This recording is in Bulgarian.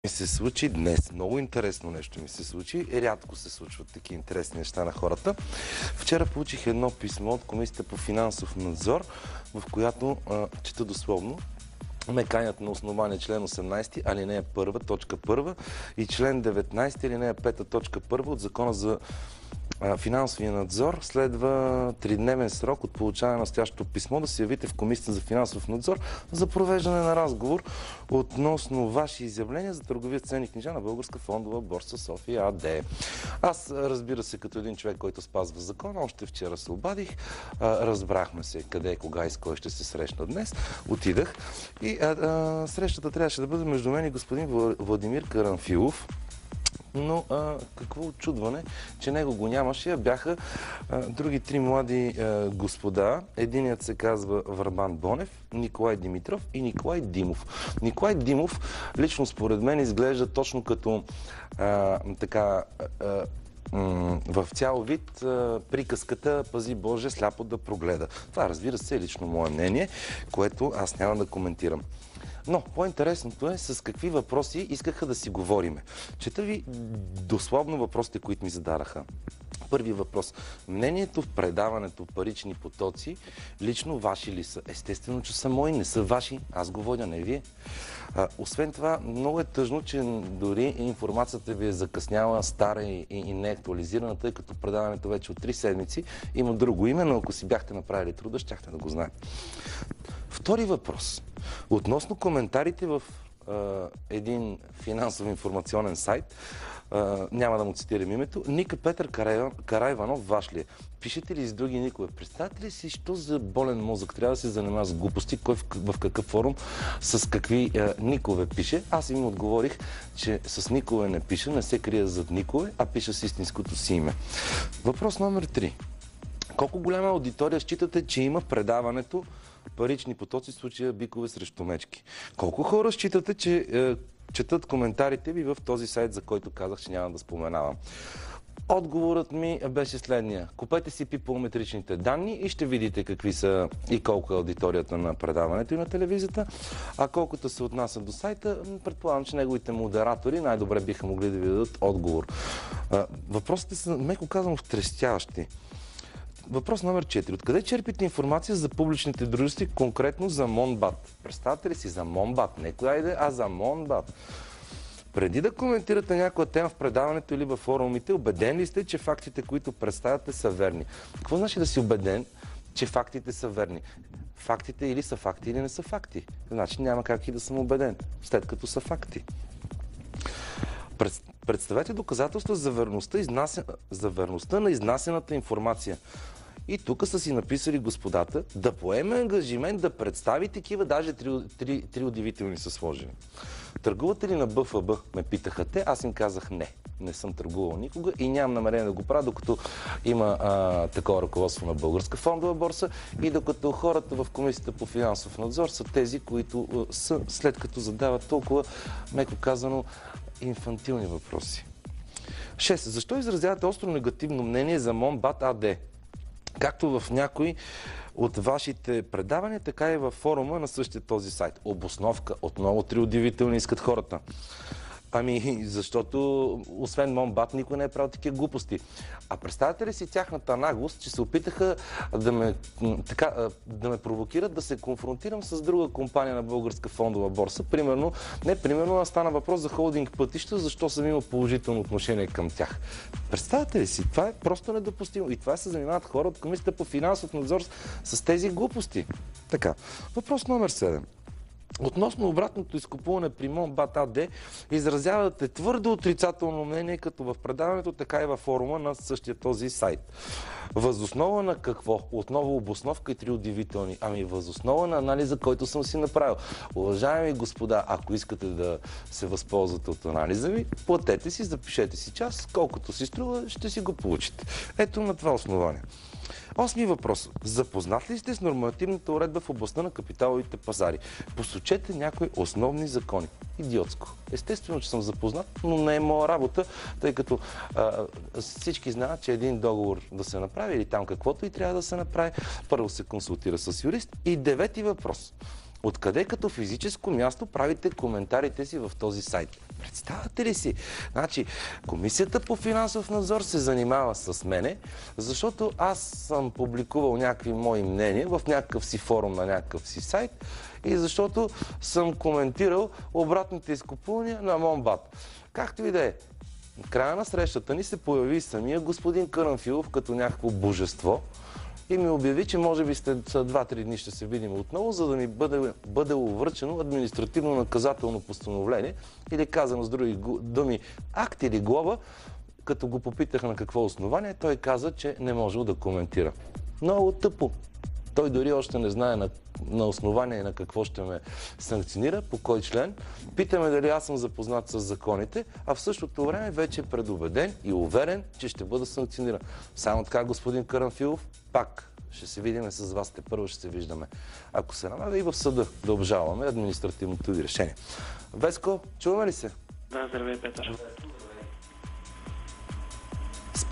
ми се случи днес. Много интересно нещо ми се случи. Рядко се случват такива интересни неща на хората. Вчера получих едно писмо от Комисията по финансов надзор, в която чета дословно: ме канят на основание член 18, алинея 1, точка 1 и член 19, алинея 5, точка 1 от Закона за финансовия надзор. Следва 3-дневен срок от получаване на настоящото писмо да се явите в Комисията за финансов надзор за провеждане на разговор относно ваши изявления за търговия с ценни книжа на Българска фондова борса София АД. Аз, разбира се, като един човек, който спазва закона, още вчера се обадих, разбрахме се къде, кога и с кой ще се срещна днес. Отидах и срещата трябваше да бъде между мен и господин Владимир Карамфилов. Но какво очудване, че него го нямаше, а бяха други три млади господа. Единият се казва Върбан Бонев, Николай Димитров и Николай Димов. Николай Димов лично според мен изглежда точно като в цял вид приказката "Пази Боже, сляпо да прогледа". Това, разбира се, е лично мое мнение, което аз няма да коментирам. Но по-интересното е с какви въпроси искаха да си говориме. Чета ви дословно въпросите, които ми зададаха. Първи въпрос. Мнението в предаването "Парични потоци" лично ваши ли са? Естествено, че са мои, не са ваши. Аз го водя, не вие. Освен това, много е тъжно, че дори информацията ви е закъсняла, стара и неактуализирана, тъй като предаването вече от 3 седмици има друго име, но ако си бяхте направили труда, щяхте да го знаете. Втори въпрос. Относно коментарите в един финансов информационен сайт, няма да му цитирам името, Ника Петър Карайванов ваш ли е? Пишете ли с други никове? Представете ли си, що за болен мозък трябва да се занимава с глупости, кой в какъв форум, с какви никове пише? Аз им отговорих, че с никове не пиша, не се крия зад никове, а пиша с истинското си име. Въпрос номер 3. Колко голяма аудитория считате, че има предаването "Парични потоци", в случая бикове срещу мечки? Колко хора считате, че четат коментарите ви в този сайт, за който казах, че няма да споменавам? Отговорът ми беше следния. Купете си пипалометричните данни и ще видите какви са и колко е аудиторията на предаването и на телевизията. А колкото се отнася до сайта, предполагам, че неговите модератори най-добре биха могли да ви дадат отговор. Въпросите са, меко казано, втрестяващи. Въпрос номер 4. Откъде черпите информация за публичните дружества, конкретно за Монбат? Представете ли си, за Монбат? Не коя иде, а за Монбат. Преди да коментирате някоя тема в предаването или във форумите, убеден ли сте, че фактите, които представяте, са верни? Какво значи да си убеден, че фактите са верни? Фактите или са факти, или не са факти. Значи няма как и да съм убеден, след като са факти. Представете доказателства за верността на изнасената информация. И тук са си написали господата да поеме ангажимент да представи такива, даже три удивителни са сложени. Търгувате ли на БФБ? Ме питаха те. Аз им казах не. Не съм търгувал никога и нямам намерение да го правя, докато има такова ръководство на Българска фондова борса и докато хората в Комисията по финансов надзор са тези, които са, след като задават толкова, меко казано, инфантилни въпроси. 6. Защо изразявате остро негативно мнение за Монбат АД? Както в някои от вашите предавания, така и във форума на същия този сайт. Обосновка. Отново 3 удивителни искат хората. Защото освен Монбат никой не е правил такива глупости. А представете ли си тяхната наглост, че се опитаха да ме провокират да се конфронтирам с друга компания на Българска фондова борса. Примерно, стана въпрос за холдинг Пътища, защо съм имал положително отношение към тях. Представете ли си? Това е просто недопустимо. И това се занимават хора от Комисията по финансов надзор с тези глупости. Така. Въпрос номер 7. Относно обратното изкупуване при Монбат АД, изразявате твърдо отрицателно мнение, като в предаването, така и във форума на същия този сайт. Възоснова на какво? Отново обосновка и 3 удивителни. Възоснова на анализа, който съм си направил. Уважаеми господа, ако искате да се възползвате от анализа ви, платете си, запишете си час, колкото си струва, ще си го получите. Ето на това основание. 8 въпрос. Запознат ли сте с нормативната уредба в областта на капиталовите пазари? Посочете някои основни закони. Идиотско. Естествено, че съм запознат, но не е моя работа, тъй като всички знаят, че един договор да се направи или там каквото и трябва да се направи, първо се консултира с юрист. И 9 въпрос. Откъде като физическо място правите коментарите си в този сайт? Представяте ли си? Значи, Комисията по финансов надзор се занимава с мене, защото аз съм публикувал някакви мои мнения в някакъв си форум на някакъв си сайт и защото съм коментирал обратните изкупувания на Монбат. Както и да е. В края на срещата ни се появи самия господин Карамфилов като някакво божество и ми обяви, че може би след 2-3 дни ще се видим отново, за да ми бъде увърчено административно-наказателно постановление или казано с други думи акт или глоба. Като го попитах на какво основание, той каза, че не можел да коментира. Много тъпо. Той дори още не знае на основание на какво ще ме санкционира, по кой член. Питаме дали аз съм запознат с законите, а в същото време вече е предубеден и уверен, че ще бъда санкциониран. Само така, господин Карамфилов, пак ще се видим с вас, първо ще се виждаме. Ако се налага и в съда да обжалваме административното ви решение. Веско, чуваме ли се? Да, здравей, Петър.